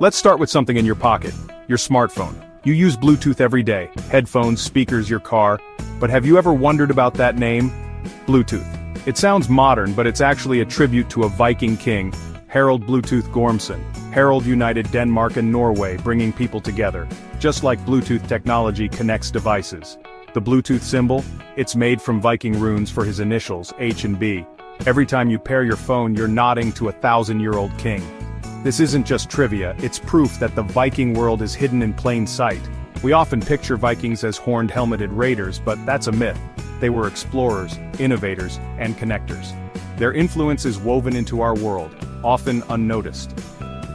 Let's start with something in your pocket, your smartphone. You use Bluetooth every day, headphones, speakers, your car. But have you ever wondered about that name? Bluetooth. It sounds modern, but it's actually a tribute to a Viking king, Harald Bluetooth Gormson. Harald united Denmark and Norway, bringing people together, just like Bluetooth technology connects devices. The Bluetooth symbol? It's made from Viking runes for his initials, H and B. Every time you pair your phone, you're nodding to a 1,000-year-old king. This isn't just trivia, it's proof that the Viking world is hidden in plain sight. We often picture Vikings as horned helmeted raiders, but that's a myth. They were explorers, innovators, and connectors. Their influence is woven into our world, often unnoticed.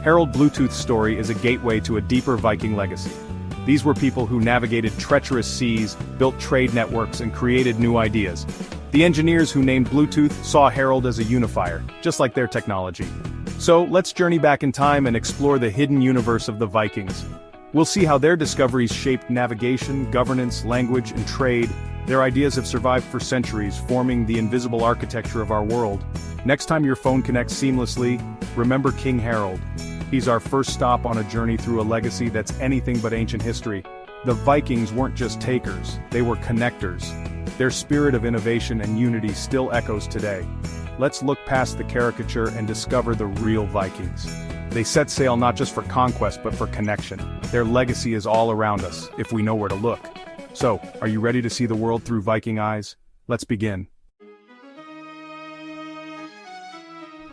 Harald Bluetooth's story is a gateway to a deeper Viking legacy. These were people who navigated treacherous seas, built trade networks, and created new ideas. The engineers who named Bluetooth saw Harald as a unifier, just like their technology. So, let's journey back in time and explore the hidden universe of the Vikings. We'll see how their discoveries shaped navigation, governance, language, and trade. Their ideas have survived for centuries, forming the invisible architecture of our world. Next time your phone connects seamlessly, remember King Harald. He's our first stop on a journey through a legacy that's anything but ancient history. The Vikings weren't just takers, they were connectors. Their spirit of innovation and unity still echoes today. Let's look past the caricature and discover the real Vikings. They set sail not just for conquest but for connection. Their legacy is all around us, if we know where to look. So, are you ready to see the world through Viking eyes? Let's begin.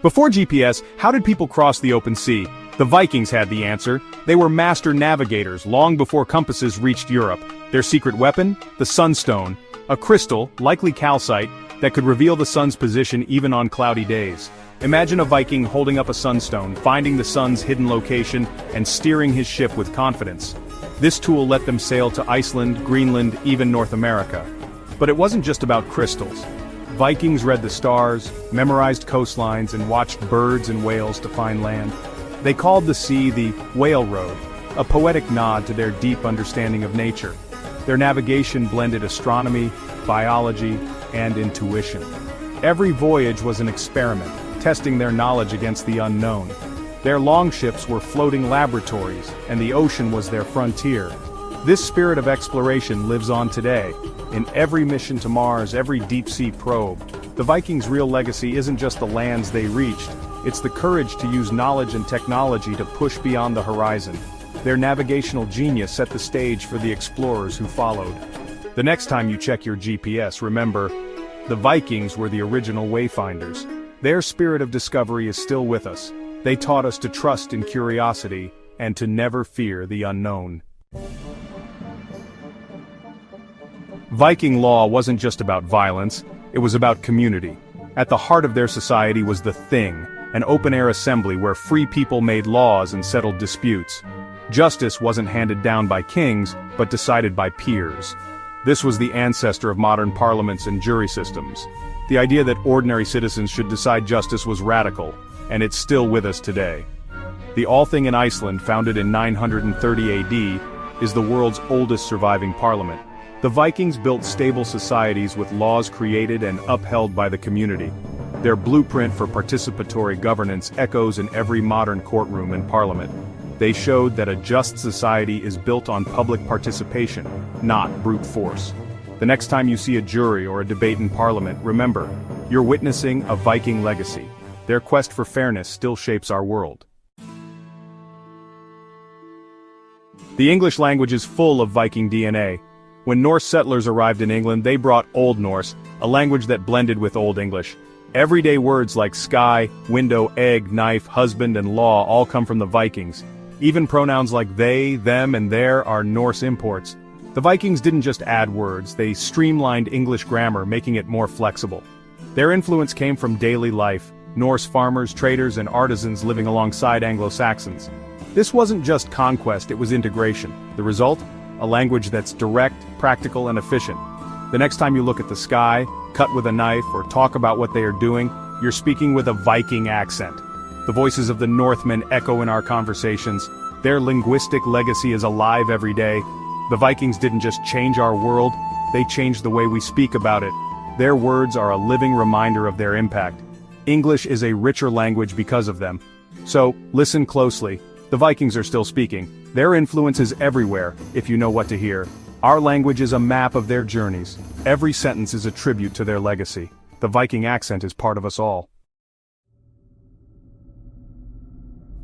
Before GPS, how did people cross the open sea? The Vikings had the answer. They were master navigators long before compasses reached Europe. Their secret weapon? The sunstone, a crystal, likely calcite, that could reveal the sun's position even on cloudy days. Imagine a Viking holding up a sunstone, finding the sun's hidden location, and steering his ship with confidence. This tool let them sail to Iceland, Greenland, even North America. But it wasn't just about crystals. Vikings read the stars, memorized coastlines, and watched birds and whales to find land. They called the sea the Whale Road, a poetic nod to their deep understanding of nature. Their navigation blended astronomy, biology, and intuition. Every voyage was an experiment, testing their knowledge against the unknown. Their longships were floating laboratories, and the ocean was their frontier. This spirit of exploration lives on today. In every mission to Mars, every deep-sea probe, the Vikings' real legacy isn't just the lands they reached, it's the courage to use knowledge and technology to push beyond the horizon. Their navigational genius set the stage for the explorers who followed. The next time you check your GPS, remember, the Vikings were the original wayfinders. Their spirit of discovery is still with us. They taught us to trust in curiosity and to never fear the unknown. Viking law wasn't just about violence, it was about community. At the heart of their society was the Thing, an open-air assembly where free people made laws and settled disputes. Justice wasn't handed down by kings, but decided by peers. This was the ancestor of modern parliaments and jury systems. The idea that ordinary citizens should decide justice was radical, and it's still with us today. The Althing in Iceland, founded in 930 AD, is the world's oldest surviving parliament. The Vikings built stable societies with laws created and upheld by the community. Their blueprint for participatory governance echoes in every modern courtroom and parliament. They showed that a just society is built on public participation, not brute force. The next time you see a jury or a debate in parliament, remember, you're witnessing a Viking legacy. Their quest for fairness still shapes our world. The English language is full of Viking DNA. When Norse settlers arrived in England, they brought Old Norse, a language that blended with Old English. Everyday words like sky, window, egg, knife, husband, and law all come from the Vikings. Even pronouns like they, them, and their are Norse imports. The Vikings didn't just add words, they streamlined English grammar, making it more flexible. Their influence came from daily life, Norse farmers, traders, and artisans living alongside Anglo-Saxons. This wasn't just conquest, it was integration. The result? A language that's direct, practical, and efficient. The next time you look at the sky, cut with a knife, or talk about what they are doing, you're speaking with a Viking accent. The voices of the Northmen echo in our conversations. Their linguistic legacy is alive every day. The Vikings didn't just change our world, they changed the way we speak about it. Their words are a living reminder of their impact. English is a richer language because of them. So, listen closely. The Vikings are still speaking. Their influence is everywhere, if you know what to hear. Our language is a map of their journeys. Every sentence is a tribute to their legacy. The Viking accent is part of us all.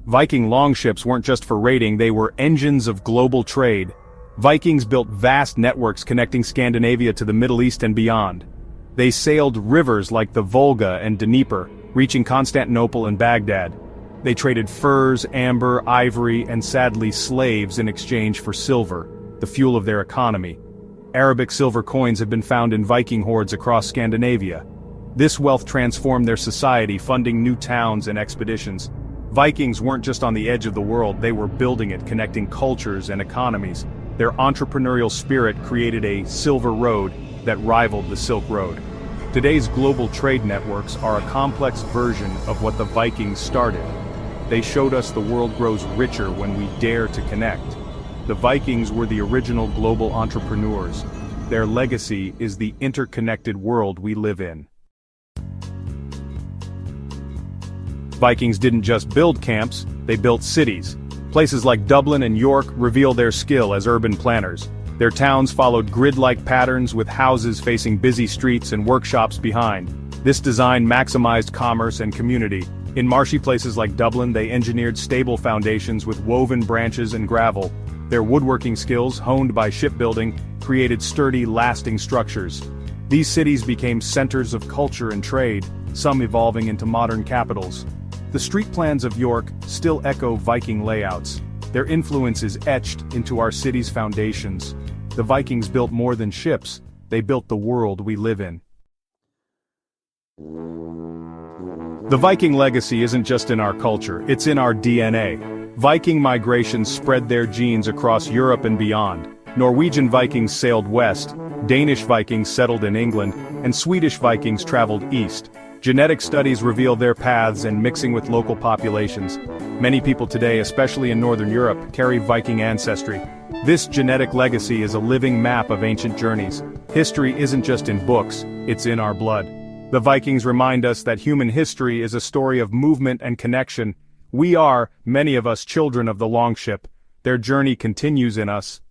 Viking longships weren't just for raiding, they were engines of global trade. Vikings built vast networks connecting Scandinavia to the Middle East and beyond. They sailed rivers like the Volga and Dnieper, reaching Constantinople and Baghdad. They traded furs, amber, ivory, and sadly slaves in exchange for silver, the fuel of their economy. Arabic silver coins have been found in Viking hordes across Scandinavia. This wealth transformed their society, funding new towns and expeditions. Vikings weren't just on the edge of the world, they were building it, connecting cultures and economies. Their entrepreneurial spirit created a silver road that rivaled the Silk Road. Today's global trade networks are a complex version of what the Vikings started. They showed us the world grows richer when we dare to connect. The Vikings were the original global entrepreneurs. Their legacy is the interconnected world we live in. Vikings didn't just build camps, they built cities. Places like Dublin and York reveal their skill as urban planners. Their towns followed grid-like patterns with houses facing busy streets and workshops behind. This design maximized commerce and community. In marshy places like Dublin, they engineered stable foundations with woven branches and gravel. Their woodworking skills, honed by shipbuilding, created sturdy, lasting structures. These cities became centers of culture and trade, some evolving into modern capitals. The street plans of York still echo Viking layouts. Their influence is etched into our city's foundations. The Vikings built more than ships, they built the world we live in. The Viking legacy isn't just in our culture, it's in our DNA. Viking migrations spread their genes across Europe and beyond. Norwegian Vikings sailed west, Danish Vikings settled in England, and Swedish Vikings traveled east. Genetic studies reveal their paths and mixing with local populations. Many people today, especially in Northern Europe, carry Viking ancestry. This genetic legacy is a living map of ancient journeys. History isn't just in books, it's in our blood. The Vikings remind us that human history is a story of movement and connection. We are, many of us, children of the longship. Their journey continues in us.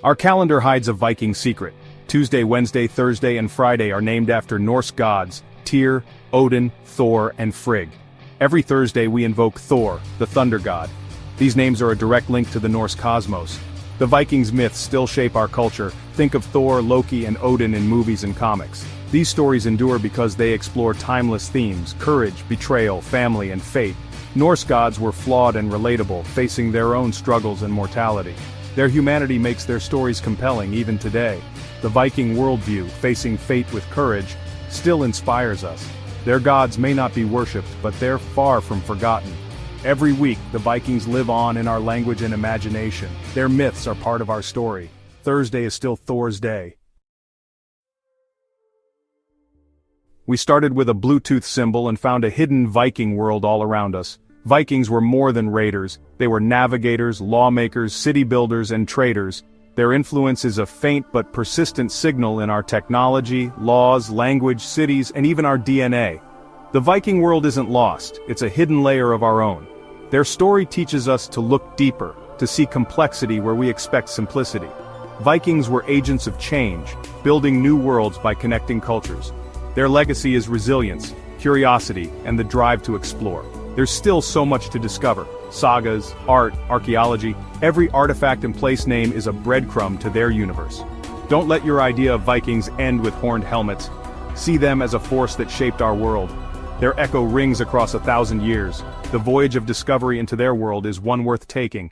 Our calendar hides a Viking secret. Tuesday, Wednesday, Thursday, and Friday are named after Norse gods, Tyr, Odin, Thor, and Frigg. Every Thursday we invoke Thor, the thunder god. These names are a direct link to the Norse cosmos. The Vikings' myths still shape our culture. Think of Thor, Loki, and Odin in movies and comics. These stories endure because they explore timeless themes: courage, betrayal, family, and fate. Norse gods were flawed and relatable, facing their own struggles and mortality. Their humanity makes their stories compelling even today. The Viking worldview, facing fate with courage, still inspires us. Their gods may not be worshipped, but they're far from forgotten. Every week, the Vikings live on in our language and imagination. Their myths are part of our story. Thursday is still Thor's day. We started with a Bluetooth symbol and found a hidden Viking world all around us. Vikings were more than raiders. They were navigators, lawmakers, city builders, and traders. Their influence is a faint but persistent signal in our technology, laws, language, cities, and even our DNA. The Viking world isn't lost, it's a hidden layer of our own. Their story teaches us to look deeper, to see complexity where we expect simplicity. Vikings were agents of change, building new worlds by connecting cultures. Their legacy is resilience, curiosity, and the drive to explore. There's still so much to discover. Sagas, art, archaeology, every artifact and place name is a breadcrumb to their universe. Don't let your idea of Vikings end with horned helmets. See them as a force that shaped our world. Their echo rings across 1,000 years. The voyage of discovery into their world is one worth taking.